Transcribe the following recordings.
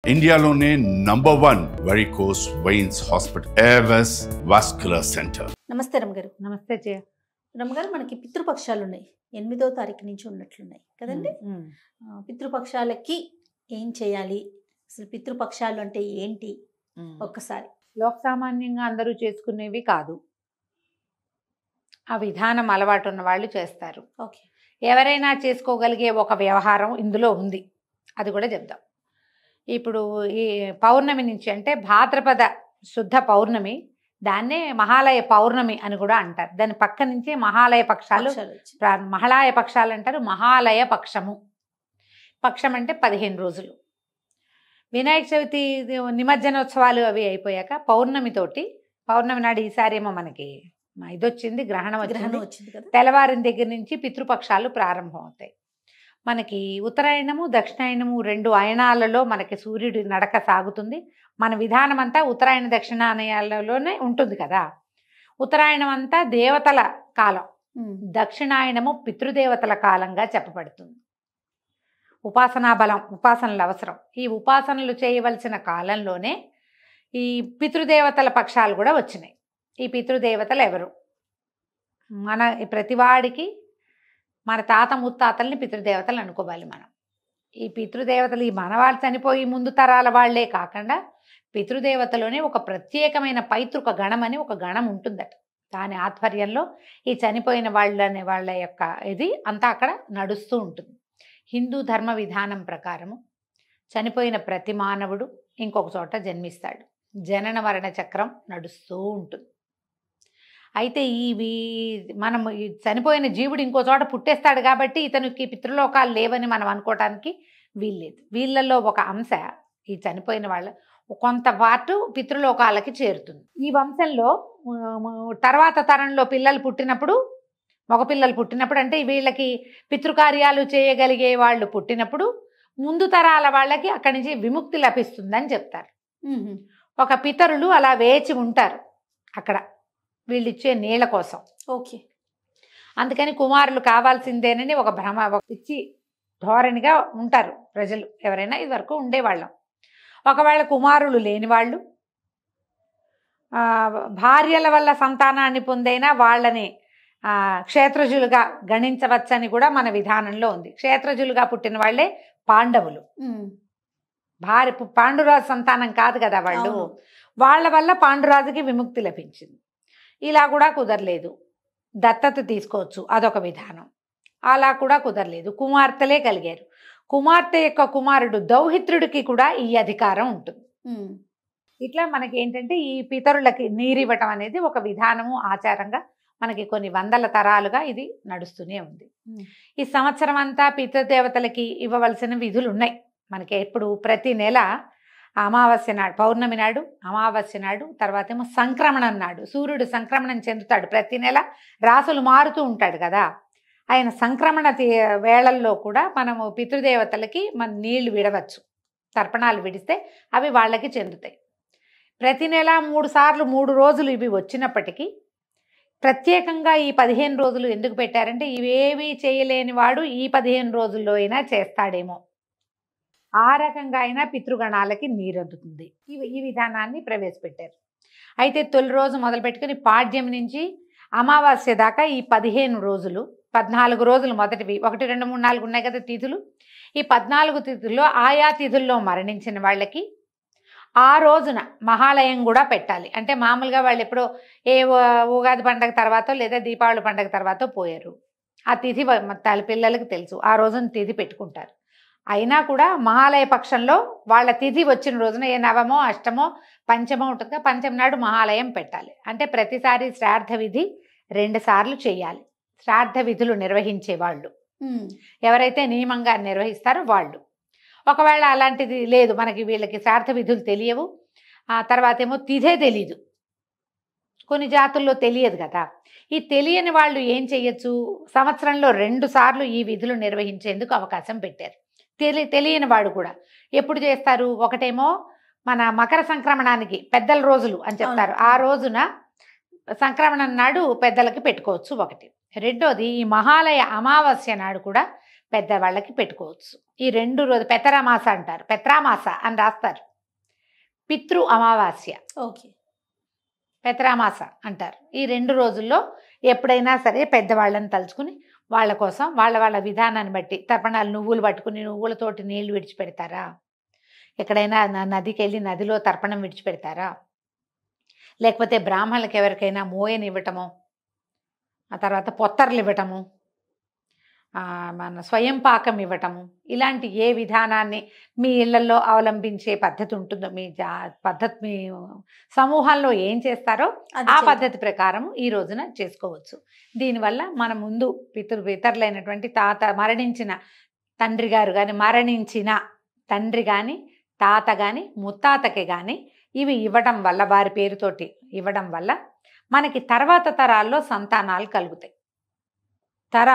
ఇండియాలోనే #1 varicose veins hospital Avis vascular centre. నమస్తే రమగారు. నమస్తే జయ. రమగారు, మనకి పితృపక్షాలు ఉన్నాయి. 8వ తారీఖు నుంచి ఉన్నట్లున్నాయి కదండి. పితృపక్షాలకి ఏం చేయాలి, అసలు పితృపక్షాలు అంటే ఏంటి ఒక్కసారి? లోక సామాన్యంగా అందరూ చేసుకునేవి కాదు, ఆ విధానం అలవాటు ఉన్న వాళ్ళు చేస్తారు. ఓకే, ఎవరైనా చేసుకోగలిగే ఒక వ్యవహారం ఇందులో ఉంది, అది కూడా చెప్దాం. ఇప్పుడు ఈ పౌర్ణమి నుంచి, అంటే భాద్రపద శుద్ధ పౌర్ణమి, దాన్నే మహాలయ పౌర్ణమి అని కూడా అంటారు. దాని పక్క నుంచి మహాలయ పక్షాలు, మహాలయ పక్షాలు అంటారు. మహాలయ పక్షము, పక్షం అంటే 15 రోజులు. వినాయక చవితి నిమజ్జనోత్సవాలు అవి అయిపోయాక పౌర్ణమితోటి, పౌర్ణమి నాడు ఈసారి ఏమో మనకి ఇదొచ్చింది, గ్రహణం వచ్చింది కదా, తెల్లవారిన దగ్గర నుంచి పితృపక్షాలు ప్రారంభం అవుతాయి. మనకి ఉత్తరాయణము దక్షిణాయనము 2 అయనాలలో మనకి సూర్యుడి నడక సాగుతుంది. మన విధానం అంతా ఉత్తరాయణ దక్షిణాయనాలలోనే ఉంటుంది కదా. ఉత్తరాయణం అంతా దేవతల కాలం, దక్షిణాయనము పితృదేవతల కాలంగా చెప్పబడుతుంది. ఉపాసనా బలం, ఉపాసనలు అవసరం. ఈ ఉపాసనలు చేయవలసిన కాలంలోనే ఈ పితృదేవతల పక్షాలు కూడా వచ్చినాయి. ఈ పితృదేవతలు ఎవరు? మన ప్రతివాడికి మన తాత ముత్తాతల్ని పితృదేవతలు అనుకోవాలి మనం. ఈ పితృదేవతలు ఈ మనవాళ్ళు చనిపోయి ముందు తరాల వాళ్లే కాకుండా పితృదేవతలోనే ఒక ప్రత్యేకమైన పైతృక గణం అని ఒక గణం ఉంటుందట. దాని ఆధ్వర్యంలో ఈ చనిపోయిన వాళ్ళ యొక్క ఇది అంతా అక్కడ నడుస్తూ ఉంటుంది. హిందూ ధర్మ విధానం ప్రకారము చనిపోయిన ప్రతి మానవుడు ఇంకొక చోట జన్మిస్తాడు. జనన మరణ చక్రం నడుస్తూ ఉంటుంది. అయితే మనం చనిపోయిన జీవుడు ఇంకో చోట పుట్టేస్తాడు కాబట్టి ఇతనికి పితృలోకాలు లేవని మనం అనుకోవటానికి వీల్లేదు. వీళ్ళల్లో ఒక అంశ, ఈ చనిపోయిన వాళ్ళ కొంత పాటు పితృలోకాలకి చేరుతుంది. ఈ వంశంలో తర్వాత తరంలో పిల్లలు పుట్టినప్పుడు, మగపిల్లలు పుట్టినప్పుడు, అంటే వీళ్ళకి పితృకార్యాలు చేయగలిగే వాళ్ళు పుట్టినప్పుడు ముందు తరాల వాళ్ళకి అక్కడి నుంచి విముక్తి లభిస్తుందని చెప్తారు. ఒక పితరులు అలా వేచి ఉంటారు అక్కడ వీళ్ళు ఇచ్చే నీళ్ళ కోసం. ఓకే, అందుకని కుమారులు కావాల్సిందేనని ఒక భ్రమ, ఒక పిచ్చి ధోరణిగా ఉంటారు ప్రజలు. ఎవరైనా ఇది వరకు ఉండేవాళ్ళం. ఒకవేళ కుమారులు లేని వాళ్ళు భార్యల వల్ల సంతానాన్ని పొందైనా వాళ్ళని క్షేత్రజులుగా గణించవచ్చని కూడా మన విధానంలో ఉంది. క్షేత్రజులుగా పుట్టిన వాళ్ళే పాండవులు. పాండురాజు సంతానం కాదు కదా వాళ్ళు. వాళ్ళ వల్ల పాండురాజుకి విముక్తి లభించింది. ఇలా కూడా కుదరలేదు, దత్తత తీసుకోవచ్చు, అదొక విధానం. అలా కూడా కుదరలేదు, కుమార్తెలే కలిగారు. కుమార్తె యొక్క కుమారుడు దౌహిత్రుడికి కూడా ఈ అధికారం ఉంటుంది. ఇట్లా మనకి ఏంటంటే ఈ పితరులకి నీరివ్వటం అనేది ఒక విధానము, ఆచారంగా మనకి కొన్ని వందల తరాలుగా ఇది నడుస్తూనే ఉంది. ఈ సంవత్సరం అంతా పితృదేవతలకి ఇవ్వవలసిన విధులు ఉన్నాయి మనకి. ఎప్పుడు ప్రతి నెల అమావాస్య నాడు, పౌర్ణమి నాడు, అమావాస్య నాడు, తర్వాత ఏమో సంక్రమణం నాడు సూర్యుడు సంక్రమణం చెందుతాడు. ప్రతి నెల రాసులు మారుతూ ఉంటాడు కదా. ఆయన సంక్రమణ వేళల్లో కూడా మనము పితృదేవతలకి మన నీళ్లు విడవచ్చు. తర్పణాలు విడిస్తే అవి వాళ్ళకి చెందుతాయి. ప్రతి నెల 3 సార్లు 3 రోజులు ఇవి వచ్చినప్పటికీ ప్రత్యేకంగా ఈ 15 రోజులు ఎందుకు పెట్టారంటే ఇవేవి చేయలేని వాడు ఈ 15 రోజుల్లో అయినా చేస్తాడేమో, ఆ రకంగా అయినా పితృగణాలకి నీరందుతుంది. ఈ విధానాన్ని ప్రవేశపెట్టారు. అయితే తొలి రోజు మొదలు పెట్టుకుని పాడ్యం నుంచి అమావాస్య దాకా ఈ 15 రోజులు, 14 రోజులు మొదటివి, 1, 2, 3, 4 ఉన్నాయి కదా తిథులు. ఈ 14 తిథుల్లో ఆయా తిథుల్లో మరణించిన వాళ్ళకి ఆ రోజున మహాలయం కూడా పెట్టాలి. అంటే మామూలుగా వాళ్ళు ఎప్పుడో ఉగాది పండగ తర్వాత లేదా దీపావళి పండగ తర్వాత పోయారు. ఆ తిథి పిల్లలకి తెలుసు, ఆ రోజున తిథి పెట్టుకుంటారు. అయినా కూడా మహాలయ పక్షంలో వాళ్ళ తిథి వచ్చిన రోజున ఏ నవమో అష్టమో పంచమో ఉంటుందిగా, పంచమి నాడు మహాలయం పెట్టాలి. అంటే ప్రతిసారి శ్రాద్ధ విధి 2 సార్లు చేయాలి. శ్రాద్ధ విధులు నిర్వహించే వాళ్ళు ఎవరైతే నియమంగా నిర్వహిస్తారో వాళ్ళు. ఒకవేళ అలాంటిది లేదు, మనకి వీళ్ళకి శ్రాద్ధ విధులు తెలియవు, ఆ తర్వాత ఏమో తిథే తెలీదు, కొన్ని జాతుల్లో తెలియదు కదా. ఈ తెలియని వాళ్ళు ఏం చెయ్యొచ్చు, సంవత్సరంలో 2 సార్లు ఈ విధులు నిర్వహించేందుకు అవకాశం పెట్టారు. తెలియని వాడు కూడా ఎప్పుడు చేస్తారు, ఒకటేమో మన మకర సంక్రమణానికి పెద్దల రోజులు అని చెప్తారు, ఆ రోజున సంక్రమణం నాడు పెద్దలకి పెట్టుకోవచ్చు ఒకటి. రెండోది ఈ మహాలయ అమావాస్య నాడు కూడా పెద్దవాళ్ళకి పెట్టుకోవచ్చు. ఈ 2 రోజు పెతరామాస అంటారు, పెత్రామాస అని రాస్తారు. పితృ అమావాస్య, ఓకే. పెతరామాస అంటారు. ఈ 2 రోజుల్లో ఎప్పుడైనా సరే పెద్దవాళ్ళని తలుచుకుని వాళ్ళ కోసం వాళ్ళ విధానాన్ని బట్టి తర్పణాలు, నువ్వులు పట్టుకుని నువ్వులతోటి నీళ్లు విడిచిపెడతారా, ఎక్కడైనా నదికి వెళ్ళి నదిలో తర్పణం విడిచిపెడతారా, లేకపోతే బ్రాహ్మణులకు ఎవరికైనా మోయనివ్వటము, ఆ తర్వాత పొత్తర్లు ఇవ్వటము, మన స్వయం పాకం ఇవ్వటము, ఇలాంటి ఏ విధానాన్ని మీ ఇళ్లలో అవలంబించే పద్ధతి ఉంటుందో, మీ మీ సమూహంలో ఏం చేస్తారో ఆ పద్ధతి ప్రకారం ఈ రోజున చేసుకోవచ్చు. దీనివల్ల మన ముందు పితరులైనటువంటి మరణించిన తండ్రి గారు కానీ, మరణించిన తండ్రి కానీ, తాత కానీ, ముత్తాతకి కానీ ఇవి ఇవ్వడం వల్ల, వారి పేరుతోటి ఇవ్వడం వల్ల మనకి తర్వాత తరాల్లో సంతానాలు కలుగుతాయి.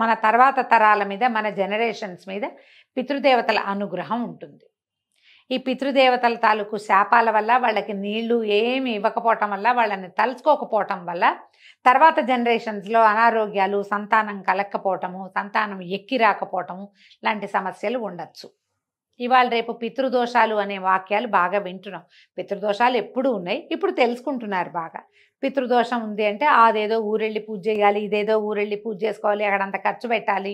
మన తర్వాత తరాల మీద, మన జనరేషన్స్ మీద పితృదేవతల అనుగ్రహం ఉంటుంది. ఈ పితృదేవతల తాలూకు శాపాల వల్ల, వాళ్ళకి నీళ్లు ఏమి ఇవ్వకపోవటం వల్ల, వాళ్ళని తలుచుకోకపోవటం వల్ల తర్వాత జనరేషన్స్లో అనారోగ్యాలు, సంతానం కలక్కపోవటము, సంతానం ఎక్కి రాకపోవటము లాంటి సమస్యలు ఉండొచ్చు. ఇవాళ రేపు పితృదోషాలు అనే వాక్యాలు బాగా వింటున్నాం. పితృదోషాలు ఎప్పుడూ ఉన్నాయి, ఇప్పుడు తెలుసుకుంటున్నారు బాగా. పితృదోషం ఉంది అంటే అదేదో ఊరెళ్ళి పూజ చేయాలి, ఇదేదో ఊరెళ్ళి పూజ చేసుకోవాలి, అక్కడంత ఖర్చు పెట్టాలి,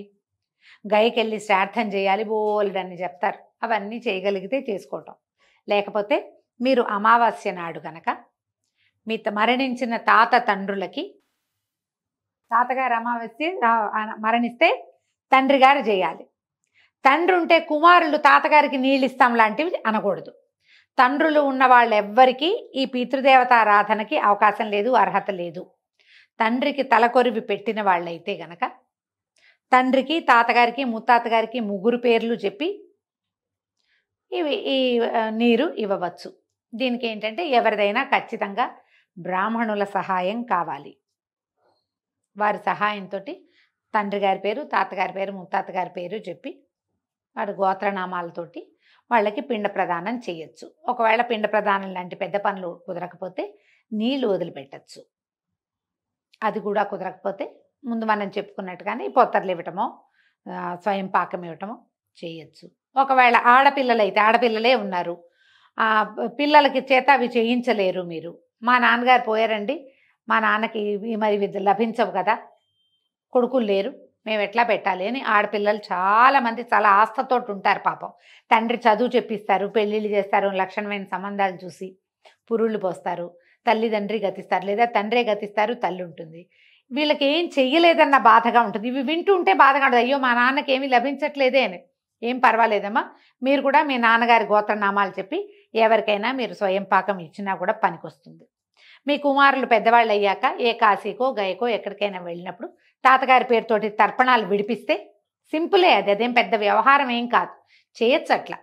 గైకెళ్ళి శ్రార్థం చేయాలి, బోల్డని చెప్తారు. అవన్నీ చేయగలిగితే చేసుకోవటం. లేకపోతే మీరు అమావాస్య నాడు కనుక మీ మరణించిన తండ్రులకి, తాతగారు అమావాస్య మరణిస్తే తండ్రి గారు చేయాలి. తండ్రి ఉంటే కుమారులు తాతగారికి నీళ్ళు ఇస్తాం లాంటివి అనకూడదు. తండ్రులు ఉన్న వాళ్ళెవ్వరికీ ఈ పితృదేవతారాధనకి అవకాశం లేదు, అర్హత లేదు. తండ్రికి తలకొరివి పెట్టిన వాళ్ళైతే గనక తండ్రికి, తాతగారికి, ముత్తాతగారికి 3 పేర్లు చెప్పి ఈ నీరు ఇవ్వవచ్చు. దీనికి ఏంటంటే ఎవరిదైనా ఖచ్చితంగా బ్రాహ్మణుల సహాయం కావాలి. వారి సహాయంతో తండ్రి గారి పేరు, తాతగారి పేరు, ముత్తాతగారి పేరు చెప్పి వారి గోత్రనామాలతోటి వాళ్ళకి పిండ ప్రదానం చేయొచ్చు. ఒకవేళ పిండ ప్రదానం లాంటి పెద్ద పనులు కుదరకపోతే నీళ్లు వదిలిపెట్టచ్చు. అది కూడా కుదరకపోతే ముందు మనం చెప్పుకున్నట్టుగానే పొత్తర్లు ఇవ్వటమో, స్వయం పాకం ఇవ్వటమో చేయొచ్చు. ఒకవేళ ఆడపిల్లలే ఉన్నారు, పిల్లలకి చేత అవి చేయించలేరు మీరు. మా నాన్నగారు పోయారండి, మా నాన్నకి మరి లభించవు కదా, కొడుకులు లేరు, మేము ఎట్లా పెట్టాలి అని ఆడపిల్లలు చాలామంది చాలా ఆస్థతోటి ఉంటారు. పాపం తండ్రి చదువు చెప్పిస్తారు, పెళ్ళిళ్ళు చేస్తారు, లక్షణమైన సంబంధాలు చూసి పురుళ్ళు పోస్తారు, తల్లిదండ్రి గతిస్తారు, లేదా తండ్రే గతిస్తారు, తల్లి ఉంటుంది. వీళ్ళకి ఏం చెయ్యలేదన్న బాధగా ఉంటుంది. ఇవి వింటూ ఉంటే బాధగా ఉంటుంది, అయ్యో మా నాన్నకి ఏమీ లభించట్లేదే అని. ఏం పర్వాలేదమ్మా, మీరు కూడా మీ నాన్నగారి గోత్రనామాలు చెప్పి ఎవరికైనా మీరు స్వయం పాకం ఇచ్చినా కూడా పనికొస్తుంది. మీ కుమారులు పెద్దవాళ్ళు అయ్యాక ఏ కాశీకో గయకో ఎక్కడికైనా వెళ్ళినప్పుడు తాతగారి పేరుతోటి తర్పణాలు విడిపిస్తే సింపులే, అదేం పెద్ద వ్యవహారం ఏం కాదు, చేయొచ్చు. అట్లా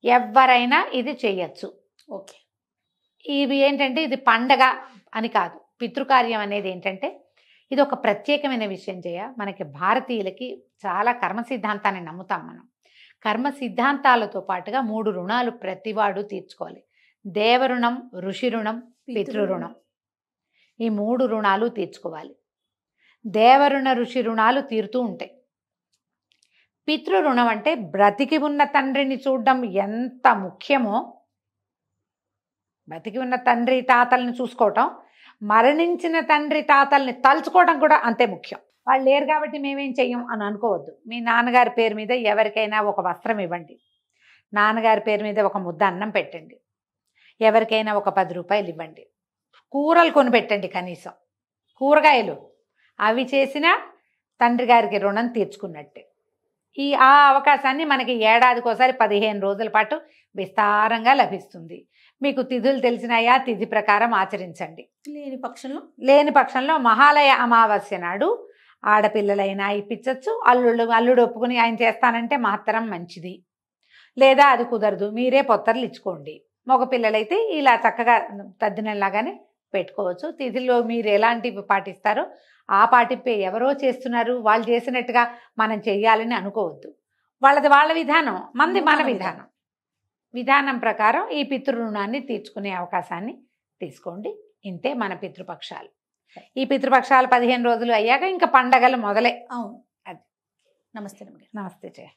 ఎవరైనా ఇది చేయొచ్చు. ఓకే. ఇవి ఏంటంటే ఇది పండగ అని కాదు, పితృకార్యం అనేది ఏంటంటే ఇది ఒక ప్రత్యేకమైన విషయం. మనకి భారతీయులకి చాలా కర్మ సిద్ధాంతాన్ని నమ్ముతాం మనం. కర్మ సిద్ధాంతాలతో పాటుగా 3 రుణాలు ప్రతివాడు తీర్చుకోవాలి. దేవరుణం, ఋషి రుణం, పితృరుణం. ఈ 3 రుణాలు తీర్చుకోవాలి. దేవరుణ, ఋషి రుణాలు తీరుతూ ఉంటాయి. పితృరుణం అంటే బ్రతికి ఉన్న తండ్రిని చూడడం ఎంత ముఖ్యమో, బ్రతికి ఉన్న తండ్రి తాతల్ని చూసుకోవటం, మరణించిన తండ్రి తాతల్ని తలుచుకోవడం కూడా అంతే ముఖ్యం. వాళ్ళు లేరు కాబట్టి మేమేం చెయ్యం అని అనుకోవద్దు. మీ నాన్నగారి పేరు మీద ఎవరికైనా ఒక వస్త్రం ఇవ్వండి, నాన్నగారి పేరు మీద ఒక ముద్ద అన్నం పెట్టండి, ఎవరికైనా ఒక 10 రూపాయలు ఇవ్వండి, కూరలు కొనిపెట్టండి, కనీసం కూరగాయలు అవి చేసినా తండ్రి గారికి రుణం తీర్చుకున్నట్టే. ఆ అవకాశాన్ని మనకి ఏడాదికోసారి 15 రోజుల పాటు విస్తారంగా లభిస్తుంది. మీకు తిథులు తెలిసినాయా, తిథి ప్రకారం ఆచరించండి. లేని పక్షంలో మహాలయ అమావాస్య నాడు ఆడపిల్లలైనా ఇప్పించవచ్చు. అల్లుడు ఒప్పుకుని ఆయన చేస్తానంటే మహత్తరం మంచిది. లేదా అది కుదరదు, మీరే పొత్తర్లు ఇచ్చుకోండి. మగపిల్లలైతే ఇలా చక్కగా తద్దినలాగానే పెట్టుకోవచ్చు. తిథిలో మీరు ఎలాంటివి పాటిస్తారో ఆ పాటింపే. ఎవరో చేస్తున్నారు, వాళ్ళు చేసినట్టుగా మనం చెయ్యాలని అనుకోవద్దు. వాళ్ళ విధానం, మన విధానం ప్రకారం ఈ పితృరుణాన్ని తీర్చుకునే అవకాశాన్ని తీసుకోండి. ఇంతే మన పితృపక్షాలు. ఈ పితృపక్షాలు 15 రోజులు అయ్యాక ఇంకా పండగలు మొదలే. అవును, అది నమస్తే రమగారు. నమస్తే జయ.